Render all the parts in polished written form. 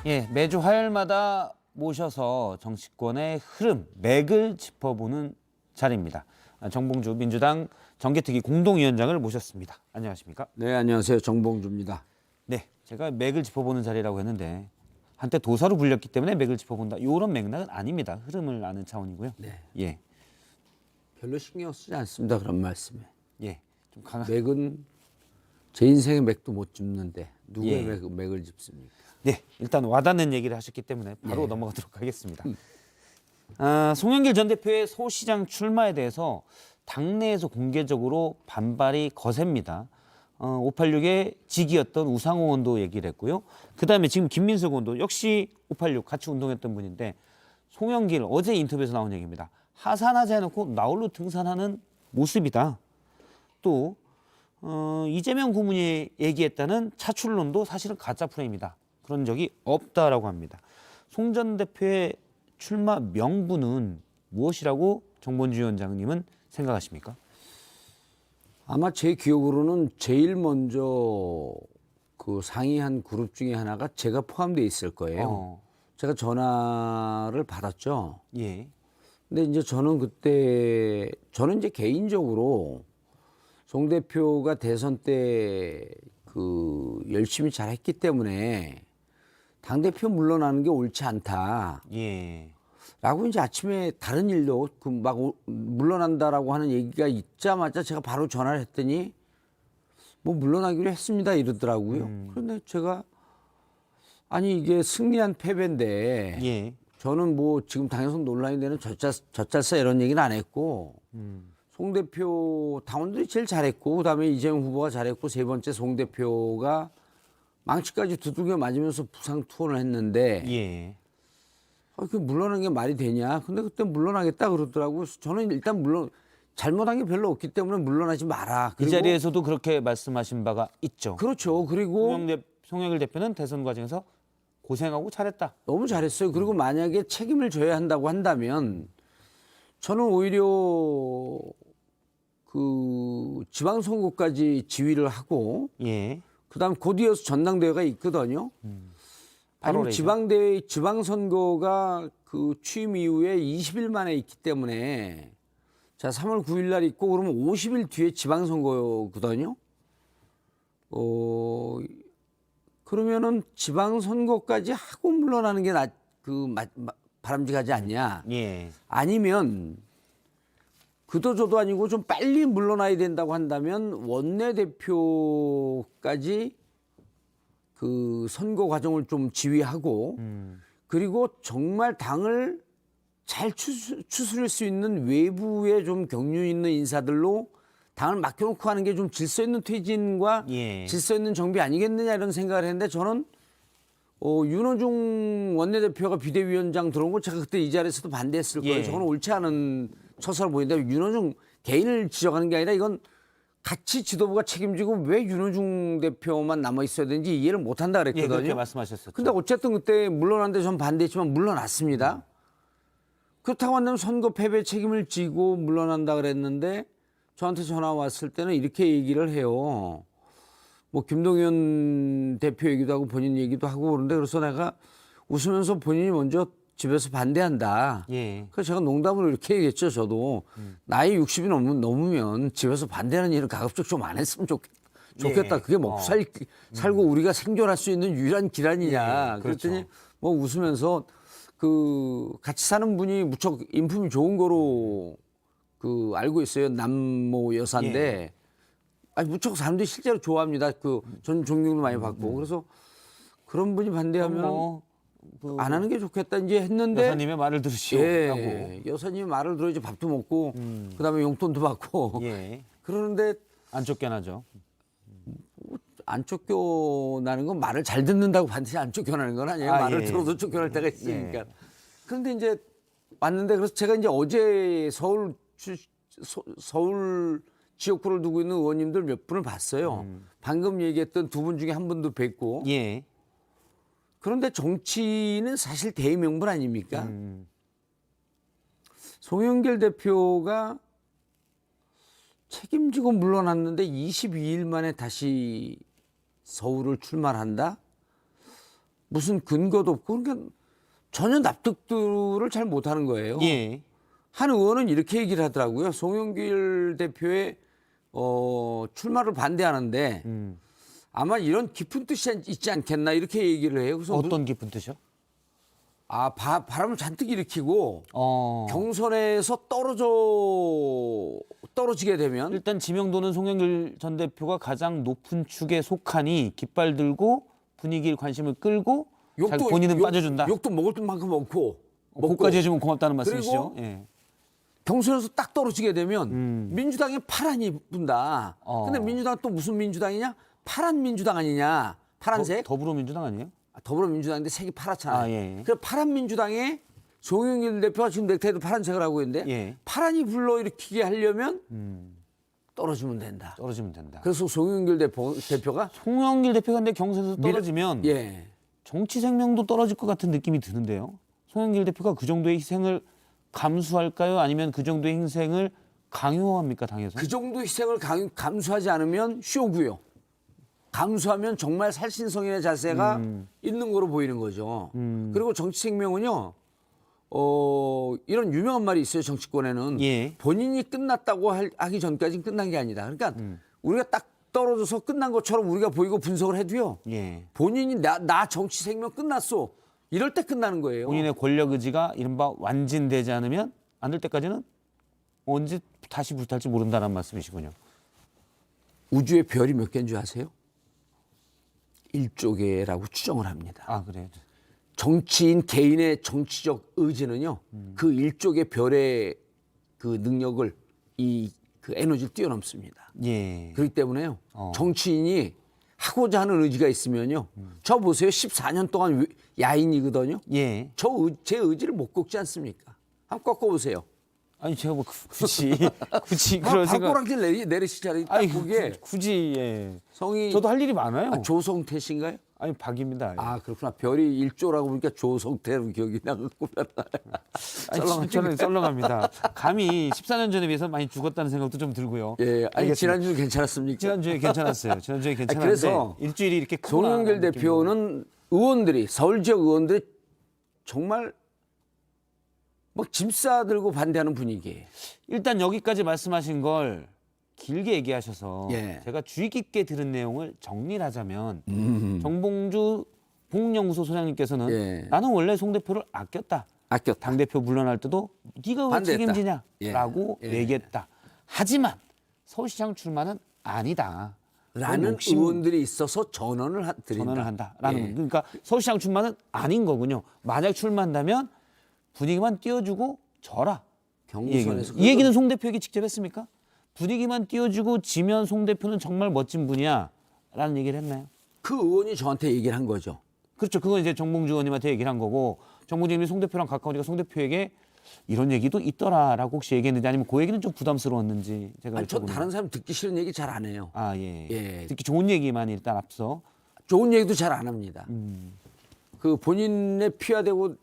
예, 매주 화요일마다 모셔서 정치권의 흐름, 맥을 짚어보는 자리입니다. 정봉주 민주당 정개특위 공동위원장을 모셨습니다. 안녕하십니까? 네, 안녕하세요. 정봉주입니다. 네, 제가 맥을 짚어보는 자리라고 했는데 한때 도사로 불렸기 때문에 맥을 짚어본다. 이런 맥락은 아닙니다. 흐름을 아는 차원이고요. 네. 예, 별로 신경 쓰지 않습니다. 그런 말씀에. 예, 좀 강한. 맥은 제 인생의 맥도 못 짚는데 누구의 예. 맥을 짚습니까? 네, 일단 와닿는 얘기를 하셨기 때문에 바로 네. 넘어가도록 하겠습니다. 송영길 전 대표의 서울시장 출마에 대해서 당내에서 공개적으로 반발이 거셉니다. 586의 직이었던 우상호 의원도 얘기를 했고요. 그다음에 지금 김민석 의원도 역시 586 같이 운동했던 분인데 송영길 어제 인터뷰에서 나온 얘기입니다. 하산하지 해놓고 나홀로 등산하는 모습이다. 또 이재명 고문이 얘기했다는 차출론도 사실은 가짜 프레임이다. 그런 적이 없다라고 합니다. 송 전 대표의 출마 명분은 무엇이라고 정봉주 위원장님은 생각하십니까? 아마 제 기억으로는 제일 먼저 그 상의한 그룹 중에 하나가 제가 포함되어 있을 거예요. 제가 전화를 받았죠. 예. 근데 이제 저는 이제 개인적으로 송 대표가 대선 때 그 열심히 잘했기 때문에 당 대표 물러나는 게 옳지 않다. 예. 라고 이제 아침에 다른 일도 그 막 물러난다라고 하는 얘기가 있자마자 제가 바로 전화를 했더니 뭐 물러나기로 했습니다 이러더라고요. 그런데 제가 아니 이게 승리한 패배인데 예. 저는 뭐 지금 당에서 논란이 되는 젖잘싸 이런 얘기는 안 했고 송 대표 당원들이 제일 잘했고 그다음에 이재명 후보가 잘했고 세 번째 송 대표가 망치까지 두들겨 맞으면서 부상 투혼을 했는데 예. 그 물러나는 게 말이 되냐? 근데 그때 물러나겠다 그러더라고요. 저는 일단 잘못한 게 별로 없기 때문에 물러나지 마라. 이 자리에서도 그렇게 말씀하신 바가 있죠. 그렇죠. 그리고 송영길 대표는 대선 과정에서 고생하고 잘했다. 너무 잘했어요. 그리고 만약에 책임을 져야 한다고 한다면 저는 오히려 그 지방선거까지 지휘를 하고 예. 그다음 곧 이어서 전당대회가 있거든요. 아니면 지방선거가 그 취임 이후에 20일 만에 있기 때문에 자 3월 9일 날 있고 그러면 50일 뒤에 지방선거거든요. 그러면은 지방선거까지 하고 물러나는 게 바람직하지 않냐? 예. 아니면 그도저도 아니고 좀 빨리 물러나야 된다고 한다면 원내대표까지 그 선거 과정을 좀 지휘하고 그리고 정말 당을 잘 추스릴 수 있는 외부에 좀 경륜 있는 인사들로 당을 맡겨놓고 하는 게 좀 질서 있는 퇴진과 예. 질서 있는 정비 아니겠느냐 이런 생각을 했는데 저는 윤호중 원내대표가 비대위원장 들어온 걸 제가 그때 이 자리에서도 반대했을 거예요. 예. 저건 옳지 않은 처사로 보이는데 윤호중 개인을 지적하는 게 아니라 이건 같이 지도부가 책임지고 왜 윤호중 대표만 남아 있어야 되는지 이해를 못 한다 예, 그랬거든요. 그렇게 말씀하셨었죠. 근데 어쨌든 그때 물러났는데 전 반대했지만 물러났습니다. 그렇다고 한다면 선거 패배 책임을 지고 물러난다 그랬는데 저한테 전화 왔을 때는 이렇게 얘기를 해요. 뭐 김동연 대표 얘기도 하고 본인 얘기도 하고 그런데 그래서 내가 웃으면서 본인이 먼저 집에서 반대한다. 예. 그래서 제가 농담으로 이렇게 얘기했죠. 저도 나이 60이 넘으면 집에서 반대하는 일을 가급적 좀 안 했으면 좋겠다. 예. 그게 먹고 살고 우리가 생존할 수 있는 유일한 길 아니냐. 예, 그랬더니 그렇죠. 뭐 웃으면서 그 같이 사는 분이 무척 인품이 좋은 거로 그 알고 있어요. 남모 여사인데 예. 아니 무척 사람들이 실제로 좋아합니다. 그 전 존경도 많이 받고 그래서 그런 분이 반대하면 안 하는 게 좋겠다 이제 했는데 여사님의 말을 들으시오. 예, 여사님이 말을 들어 이제 밥도 먹고 그다음에 용돈도 받고 예. 그러는데 안 쫓겨나죠. 안 쫓겨나는 건 말을 잘 듣는다고 반드시 안 쫓겨나는 건 아니에요. 말을 예. 들어도 쫓겨날 때가 있으니까. 예. 그런데 이제 왔는데 그래서 제가 이제 어제 서울 지역구를 두고 있는 의원님들 몇 분을 봤어요. 방금 얘기했던 두 분 중에 한 분도 뵙고. 예. 그런데 정치는 사실 대의명분 아닙니까? 송영길 대표가 책임지고 물러났는데 22일 만에 다시 서울을 출마한다? 무슨 근거도 없고 그러니까 전혀 납득들을 잘 못하는 거예요. 예. 한 의원은 이렇게 얘기를 하더라고요. 송영길 대표의 출마를 반대하는데 아마 이런 깊은 뜻이 있지 않겠나 이렇게 얘기를 해요. 그래서 어떤 깊은 뜻이요? 바람을 잔뜩 일으키고 어. 경선에서 떨어지게 되면 일단 지명도는 송영길 전 대표가 가장 높은 축에 속하니 깃발 들고 분위기에 관심을 끌고 자기 본인은 빠져준다. 욕도 먹을 만큼 먹고 그까지 해주면 고맙다는 말씀이시죠? 그리고 예. 경선에서 딱 떨어지게 되면 민주당에 파란이 분다. 근데 민주당 또 무슨 민주당이냐? 파란 민주당 아니냐? 파란색? 더불어민주당 아니에요? 더불어민주당인데 색이 파랗잖아요. 아, 예. 그래서 파란 민주당에 송영길 대표가 지금 넥타이도 파란색을 하고 있는데 예. 파란이 불러일으키게 하려면 떨어지면 된다. 떨어지면 된다. 그래서 송영길 대표가 송영길 대표가 근데 경선에서 떨어지면 예. 정치 생명도 떨어질 것 같은 느낌이 드는데요. 송영길 대표가 그 정도의 희생을 감수할까요? 아니면 그 정도의 희생을 강요합니까, 당에서? 그 정도 희생을 감수하지 않으면 쇼고요. 감수하면 정말 살신성인의 자세가 있는 거로 보이는 거죠. 그리고 정치 생명은요. 이런 유명한 말이 있어요. 정치권에는 예. 본인이 끝났다고 하기 전까지는 끝난 게 아니다. 그러니까 우리가 딱 떨어져서 끝난 것처럼 우리가 보이고 분석을 해도요. 예. 본인이 나 정치 생명 끝났어. 이럴 때 끝나는 거예요. 본인의 권력 의지가 이른바 완진되지 않으면 안 될 때까지는 언제 다시 불탈지 모른다는 말씀이시군요. 우주의 별이 몇 개인 줄 아세요? 1조 개라고 추정을 합니다. 아, 그래요? 정치인 개인의 정치적 의지는요. 그 1조 개 별의 그 능력을 그 에너지를 뛰어넘습니다. 예. 그렇기 때문에요. 정치인이 하고자 하는 의지가 있으면요. 저 보세요. 14년 동안 야인이거든요. 예. 제 의지를 못 꺾지 않습니까? 한번 꺾어보세요. 아니 제가 뭐 굳이 그런 생각. 발꼬락질 내리시잖아요. 딱 아니 그게 굳이 예. 성이 저도 할 일이 많아요. 조성태 씨인가요? 아니 박입니다. 예. 아 그렇구나. 별이 1조라고 보니까 조성태로 기억이 나갖고 아니, 저는 썰렁합니다. 감히 14년 전에 비해서 많이 죽었다는 생각도 좀 들고요. 예, 아니 알겠습니다. 지난주 괜찮았습니까? 지난주에 괜찮았어요. 지난주에 괜찮았는데 그래서 일주일이 이렇게 크구나 송영길 하는 대표는 의원들이 서울 지역 의원들이 정말 막 짐 싸들고 반대하는 분위기예요. 일단 여기까지 말씀하신 걸 길게 얘기하셔서 예. 제가 주의 깊게 들은 내용을 정리를 하자면 정봉주 봉연구소 소장님께서는 예. 나는 원래 송 대표를 아꼈다. 아꼈다. 당대표 물러날 때도 네가 왜 반대했다. 책임지냐라고 예. 얘기했다. 하지만 서울시장 출마는 아니다. 라는 욕심 의원들이 있어서 전원을 드린다. 전환을 한다라는 예. 거. 그러니까 서울시장 출마는 아닌 거군요. 만약 출마한다면 분위기만 띄워주고 져라. 경선에서 이 얘기는 송 대표에게 직접 했습니까? 분위기만 띄워주고 지면 송 대표는 정말 멋진 분이야라는 얘기를 했나요? 그 의원이 저한테 얘기를 한 거죠. 그렇죠. 그건 이제 정봉주 의원님한테 얘기를 한 거고 정봉주 의원이 송 대표랑 가까우니까 송 대표에게 이런 얘기도 있더라라고 혹시 얘기했는지 아니면 그 얘기는 좀 부담스러웠는지 제가 아니, 전 여쭤보네요. 다른 사람 듣기 싫은 얘기 잘 안 해요. 아 예. 예. 듣기 좋은 얘기만 일단 앞서. 좋은 얘기도 잘 안 합니다. 그 본인의 피가 되고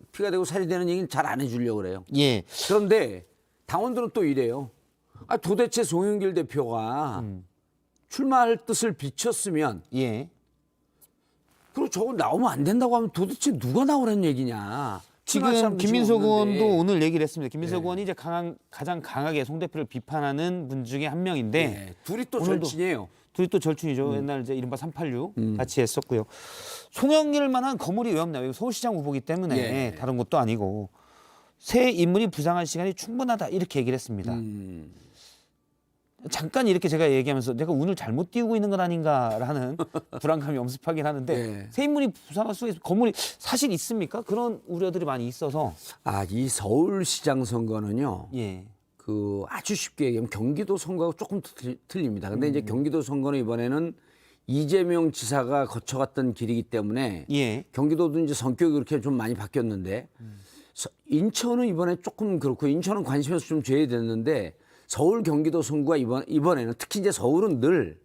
살이 되는 얘기는 잘 안 해주려고 그래요. 예. 그런데 당원들은 또 이래요. 아, 도대체 송영길 대표가 출마할 뜻을 비췄으면 예. 그리고 저거 나오면 안 된다고 하면 도대체 누가 나오라는 얘기냐. 출마할 지금 사람도 김민석 지금 없는데. 의원도 오늘 얘기를 했습니다. 김민석 예. 의원이 이제 가장 강하게 송 대표를 비판하는 분 중에 한 명인데 예, 둘이 또 오늘도 절친이에요. 둘이 또 절친이죠. 옛날 이제 이른바 386 같이 했었고요. 송영길만한 거물이 왜 없나요? 서울시장 후보기 때문에 예. 다른 것도 아니고 새 인물이 부상할 시간이 충분하다 이렇게 얘기를 했습니다. 잠깐 이렇게 제가 얘기하면서 내가 운을 잘못 띄우고 있는 건 아닌가라는 불안감이 엄습하긴 하는데 예. 새 인물이 부상할 수 있는 거물이 사실 있습니까? 그런 우려들이 많이 있어서 아, 이 서울시장 선거는요. 예. 그 아주 쉽게 얘기하면 경기도 선거하고 조금 틀립니다. 근데 이제 경기도 선거는 이번에는 이재명 지사가 거쳐갔던 길이기 때문에 예. 경기도도 이제 성격이 그렇게 좀 많이 바뀌었는데 인천은 이번에 조금 그렇고 인천은 관심에서 좀 제외됐는데 서울 경기도 선거가 이번에는 특히 이제 서울은 늘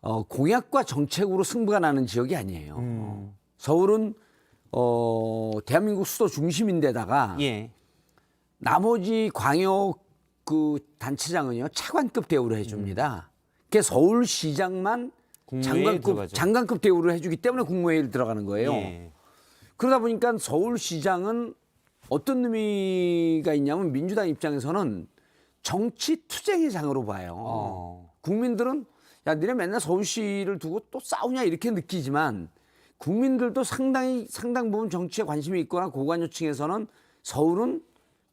공약과 정책으로 승부가 나는 지역이 아니에요. 서울은 대한민국 수도 중심인데다가 예. 나머지 광역 그 단체장은요 차관급 대우를 해줍니다. 그게 서울시장만 국무회의에 들어가죠. 장관급 대우를 해주기 때문에 국무회의를 들어가는 거예요. 예. 그러다 보니까 서울시장은 어떤 의미가 있냐면 민주당 입장에서는 정치 투쟁의 장으로 봐요. 국민들은 야, 니네 맨날 서울시를 두고 또 싸우냐 이렇게 느끼지만 국민들도 상당 부분 정치에 관심이 있거나 고관여층에서는 서울은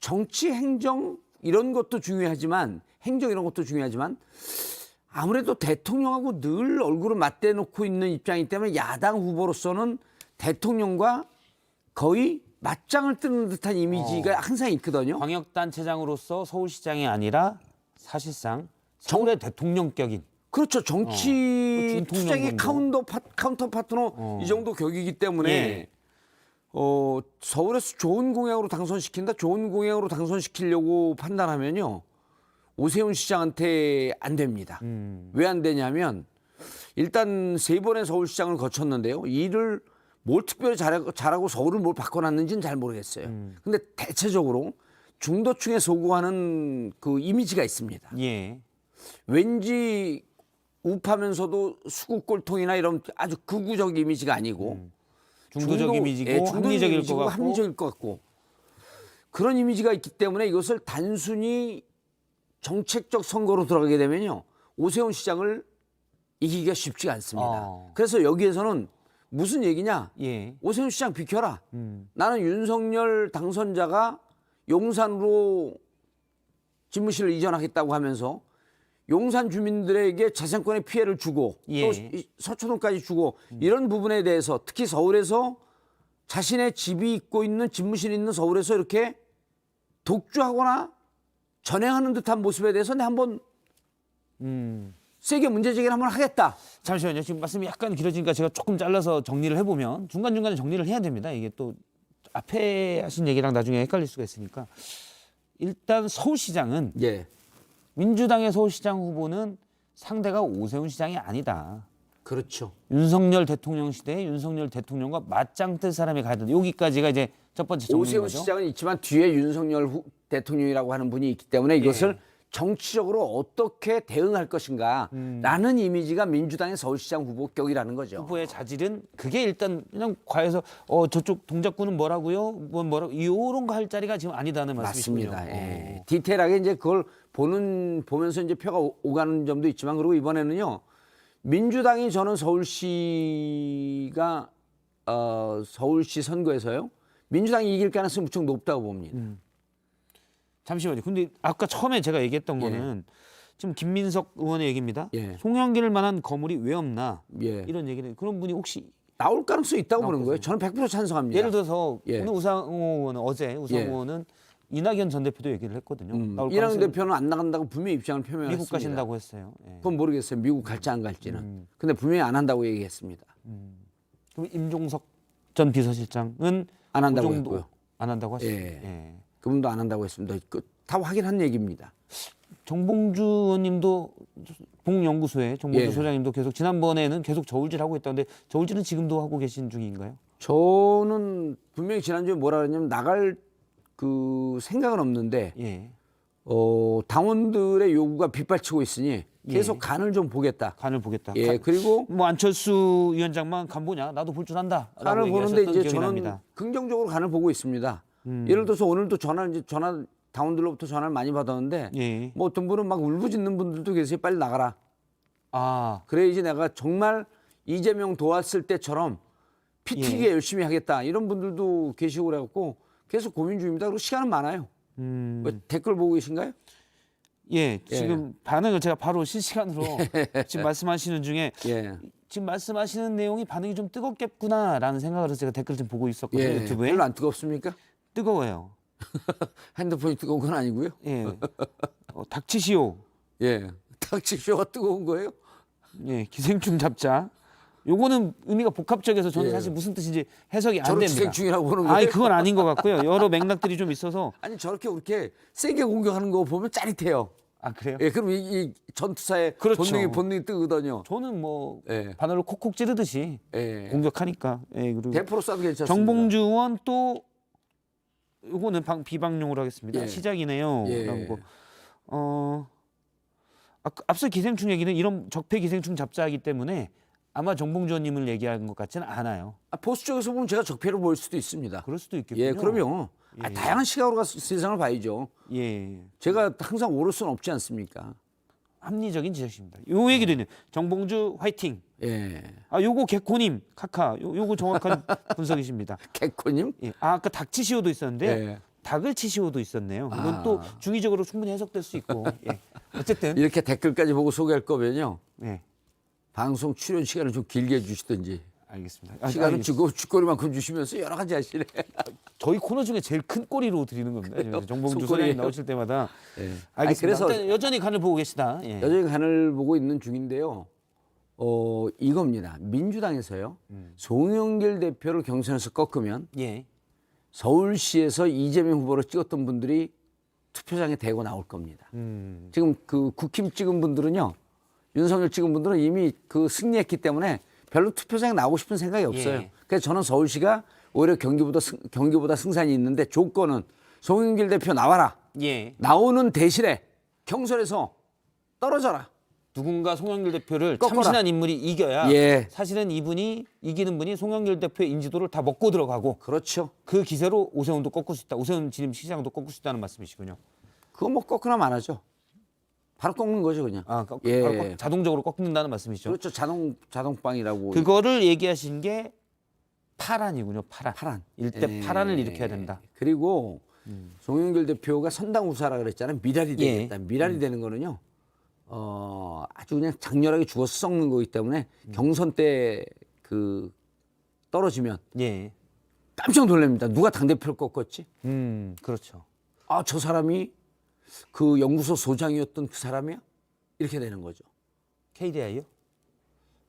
정치, 행정 이런 것도 중요하지만 행정 이런 것도 중요하지만 아무래도 대통령하고 늘 얼굴을 맞대놓고 있는 입장이기 때문에 야당 후보로서는 대통령과 거의 맞짱을 뜨는 듯한 이미지가 항상 있거든요. 광역단체장으로서 서울시장이 아니라 사실상 서울의 대통령격인. 그렇죠. 정치 그 중통령 투쟁의 정도. 카운터 파트너 이 정도 격이기 때문에 예. 서울에서 좋은 공약으로 당선시킨다. 좋은 공약으로 당선시키려고 판단하면요. 오세훈 시장한테 안 됩니다. 왜 안 되냐면 일단 3번의 서울시장을 거쳤는데요. 일을 뭘 특별히 잘하고 서울을 뭘 바꿔놨는지는 잘 모르겠어요. 근데 대체적으로 중도층에 소구하는 그 이미지가 있습니다. 예. 왠지 우파면서도 수국골통이나 이런 아주 극우적 이미지가 아니고 중도적 이미지고 중도 합리적일 이미지고 것 같고. 합리적일 것 같고 그런 이미지가 있기 때문에 이것을 단순히 정책적 선거로 들어가게 되면요. 오세훈 시장을 이기기가 쉽지가 않습니다. 그래서 여기에서는 무슨 얘기냐? 예. 오세훈 시장 비켜라. 나는 윤석열 당선자가 용산으로 집무실을 이전하겠다고 하면서 용산 주민들에게 재산권의 피해를 주고 예. 또 서초동까지 주고 이런 부분에 대해서 특히 서울에서 자신의 집이 있고 있는 집무실이 있는 서울에서 이렇게 독주하거나 전행하는 듯한 모습에 대해서 내가 한번 세게 문제제기를 한번 하겠다. 잠시만요. 지금 말씀이 약간 길어지니까 제가 조금 잘라서 정리를 해보면 중간중간에 정리를 해야 됩니다. 이게 또 앞에 하신 얘기랑 나중에 헷갈릴 수가 있으니까. 일단 서울시장은 예. 민주당의 서울시장 후보는 상대가 오세훈 시장이 아니다. 그렇죠. 윤석열 대통령 시대에 윤석열 대통령과 맞짱 뜰 사람이 가야 된다. 여기까지가 이제 첫 번째 정리인 오세훈 거죠. 시장은 있지만 뒤에 윤석열 대통령이라고 하는 분이 있기 때문에 이것을 정치적으로 어떻게 대응할 것인가라는 이미지가 민주당의 서울시장 후보격이라는 거죠. 후보의 자질은 그게 일단 그냥 과에서 저쪽 동작구는 뭐라고요? 뭐라고 이런 거 할 자리가 지금 아니다는 말씀이시군요. 맞습니다. 예. 디테일하게 이제 그걸 보면서 이제 표가 오가는 점도 있지만 그리고 이번에는요. 민주당이 저는 서울시 선거에서요. 민주당이 이길 가능성이 무척 높다고 봅니다. 잠시만요. 근데 아까 처음에 제가 얘기했던 거는 지금 김민석 의원의 얘기입니다. 예. 송영길 만한 거물이 왜 없나 예. 이런 얘기를 그런 분이 혹시 나올 가능성이 있다고 보는 거예요. 저는 100% 찬성합니다. 예를 들어서 예. 오늘 우상호 의원은 어제 우상호 예. 의원은 이낙연 전 대표도 얘기를 했거든요. 나올 이낙연 가능성이 대표는 안 나간다고 분명히 입장을 표명했습니다. 미국 가신다고 했어요. 예. 그건 모르겠어요. 미국 갈지 안 갈지는. 근데 분명히 안 한다고 얘기했습니다. 그럼 임종석 전 비서실장은 안 한다고 그 정도 했고요. 안 한다고 하시죠. 예. 예. 그분도 안 한다고 했습니다. 다 확인한 얘기입니다. 정봉주 의원님도 봉연구소의 정봉주 예. 소장님도 계속 지난번에는 계속 저울질 하고 있다는데 저울질은 지금도 하고 계신 중인가요? 저는 분명히 지난주에 뭐라 그랬냐면 나갈 그 생각은 없는데 예. 당원들의 요구가 빗발치고 있으니 계속 간을 좀 보겠다. 간을 보겠다. 예, 그리고 뭐 안철수 위원장만 간 보냐? 나도 볼 줄 안다. 간을 보는데 이제 저는 납니다. 긍정적으로 간을 보고 있습니다. 예를 들어서 오늘도 전화 당원들로부터 전화를 많이 받았는데 예. 뭐 어떤 분은 막 울부짖는 분들도 계세요. 빨리 나가라. 아, 그래야지 내가 정말 이재명 도왔을 때처럼 피 튀기게 열심히 하겠다. 이런 분들도 계시고 그래갖고 계속 고민 중입니다. 그리고 시간은 많아요. 뭐 댓글 보고 계신가요? 예. 지금 반응을 제가 바로 실시간으로 지금 말씀하시는 중에 예. 지금 말씀하시는 내용이 반응이 좀 뜨겁겠구나라는 생각을 해서 제가 댓글 좀 보고 있었거든요. 예. 유튜브에. 별로 안 뜨겁습니까? 뜨거워요. 핸드폰이 뜨거운 건 아니고요. 예. 닥치시오. 예. 닥치쇼가 뜨거운 거예요? 예. 기생충 잡자. 요거는 의미가 복합적이어서 저는 예. 사실 무슨 뜻인지 해석이 안 저를 됩니다. 기생충이라고 보는 거예요? 아니 그건 아닌 것 같고요. 여러 맥락들이 좀 있어서. 아니 저렇게 그렇게 세게 공격하는 거 보면 짜릿해요. 아 그래요? 예, 그럼 이 전투사의 그렇죠. 본능이 뜨거든요. 저는 뭐 예. 바늘로 콕콕 찌르듯이 예. 공격하니까. 예. 그리고 대포로 쏴도 괜찮습니다. 정봉주 의원 또 요거는 비방용으로 하겠습니다. 예. 시작이네요. 예. 라고. 앞서 기생충 얘기는 이런 적폐 기생충 잡자하기 때문에 아마 정봉주 의원님을 얘기하는 것 같지는 않아요. 보수 쪽에서 보면 제가 적폐로 보일 수도 있습니다. 그럴 수도 있겠군요. 예, 그럼요. 다양한 시각으로 가서 세상을 봐야죠. 예, 제가 항상 옳을 수는 없지 않습니까? 합리적인 지적입니다. 요 얘기도 있네요. 정봉주 화이팅. 예. 아, 요거 개코님 카카. 요거 정확한 분석이십니다. 개코님? 예. 아, 아까 닭치시오도 있었는데 예. 닭을 치시오도 있었네요. 이건 또 중의적으로 충분히 해석될 수 있고. 예. 어쨌든 이렇게 댓글까지 보고 소개할 거면요. 예. 방송 출연 시간을 좀 길게 해주시든지. 알겠습니다. 시간을 주고 쥐꼬리만큼 주시면서 여러 가지 하시네. 저희 코너 중에 제일 큰 꼬리로 드리는 겁니다. 정봉주 속꼬리예요. 소장님 나오실 때마다. 예. 알겠습니다. 그래서 아무튼 여전히 간을 보고 계시다. 예. 여전히 간을 보고 있는 중인데요. 이겁니다. 민주당에서요. 송영길 대표를 경선에서 꺾으면 예. 서울시에서 이재명 후보로 찍었던 분들이 투표장에 대고 나올 겁니다. 지금 그 국힘 찍은 분들은요. 윤석열 찍은 분들은 이미 그 승리했기 때문에 별로 투표장에 나오고 싶은 생각이 없어요. 예. 그래서 저는 서울시가 오히려 경기보다 승산이 있는데 조건은 송영길 대표 나와라. 예. 나오는 대신에 경선에서 떨어져라. 누군가 송영길 대표를 꺾어라. 참신한 인물이 이겨야 예. 사실은 이기는 분이 송영길 대표의 인지도를 다 먹고 들어가고 그렇죠. 그 기세로 오세훈도 꺾을 수 있다. 오세훈 진임 시장도 꺾을 수 있다는 말씀이시군요. 그거 뭐 꺾으나 말하죠. 바로 꺾는 거죠 그냥. 바로 자동적으로 꺾는다는 말씀이시죠. 그렇죠. 자동빵이라고. 그거를 얘기하신 게 파란이군요. 파란. 일대 예. 파란을 일으켜야 된다. 그리고 송영길 대표가 선당 우사라 그랬잖아요. 미랄이 되겠다. 미랄이 되는 거는요. 아주 그냥 장렬하게 죽어서 썩는 거기 때문에 경선 때 그 떨어지면 예. 깜짝 놀랍니다. 누가 당대표를 꺾었지? 그렇죠. 아, 저 사람이 그 연구소 소장이었던 그 사람이야? 이렇게 되는 거죠. KDI요?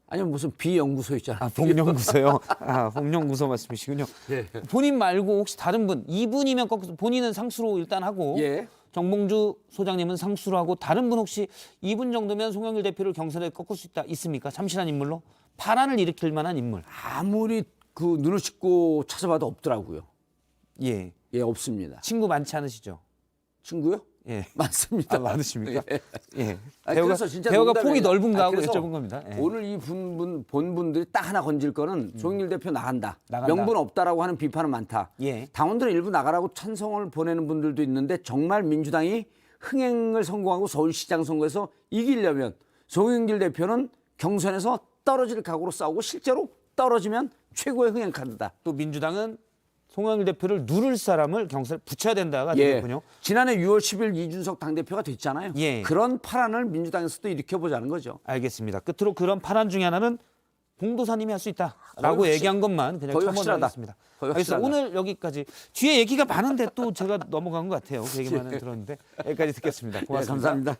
아니면 무슨 비연구소 있잖아요. 아, 복연구소요. 아, 복연구소 말씀이시군요. 예. 본인 말고 혹시 다른 분, 이분이면 꺾어서 본인은 상수로 일단 하고 예. 정봉주 소장님은 상수로 하고 다른 분 혹시 이분 정도면 송영길 대표를 경선에 꺾을 수 있습니까? 참신한 인물로? 파란을 일으킬 만한 인물. 아무리 그 눈을 씻고 찾아봐도 없더라고요. 예. 예, 없습니다. 친구 많지 않으시죠? 친구요? 예. 많습니다. 아, 많으십니까? 예. 예. 아니, 대화가 그래서 진짜 폭이 농담이에요. 넓은가 하고 그래서 여쭤본 겁니다. 예. 오늘 이 본 분들이 딱 하나 건질 거는 송영길 대표 나간다. 나간다. 명분 없다라고 하는 비판은 많다. 예. 당원들은 일부 나가라고 찬성을 보내는 분들도 있는데 정말 민주당이 흥행을 성공하고 서울시장 선거에서 이기려면 송영길 대표는 경선에서 떨어질 각오로 싸우고 실제로 떨어지면 최고의 흥행 카드다. 또 민주당은 송영길 대표를 누를 사람을 경선에 붙여야 된다가 예. 되겠군요. 지난해 6월 10일 이준석 당대표가 됐잖아요. 예. 그런 파란을 민주당에서도 일으켜보자는 거죠. 알겠습니다. 끝으로 그런 파란 중에 하나는 봉도사님이 할 수 있다라고 거의 얘기한 것만 그냥 거의 첨언하겠습니다. 거의 알겠습니다. 확실하다. 오늘 여기까지 뒤에 얘기가 많은데 또 제가 넘어간 것 같아요. 그 얘기만 들었는데 여기까지 듣겠습니다. 고맙습니다. 예, 감사합니다.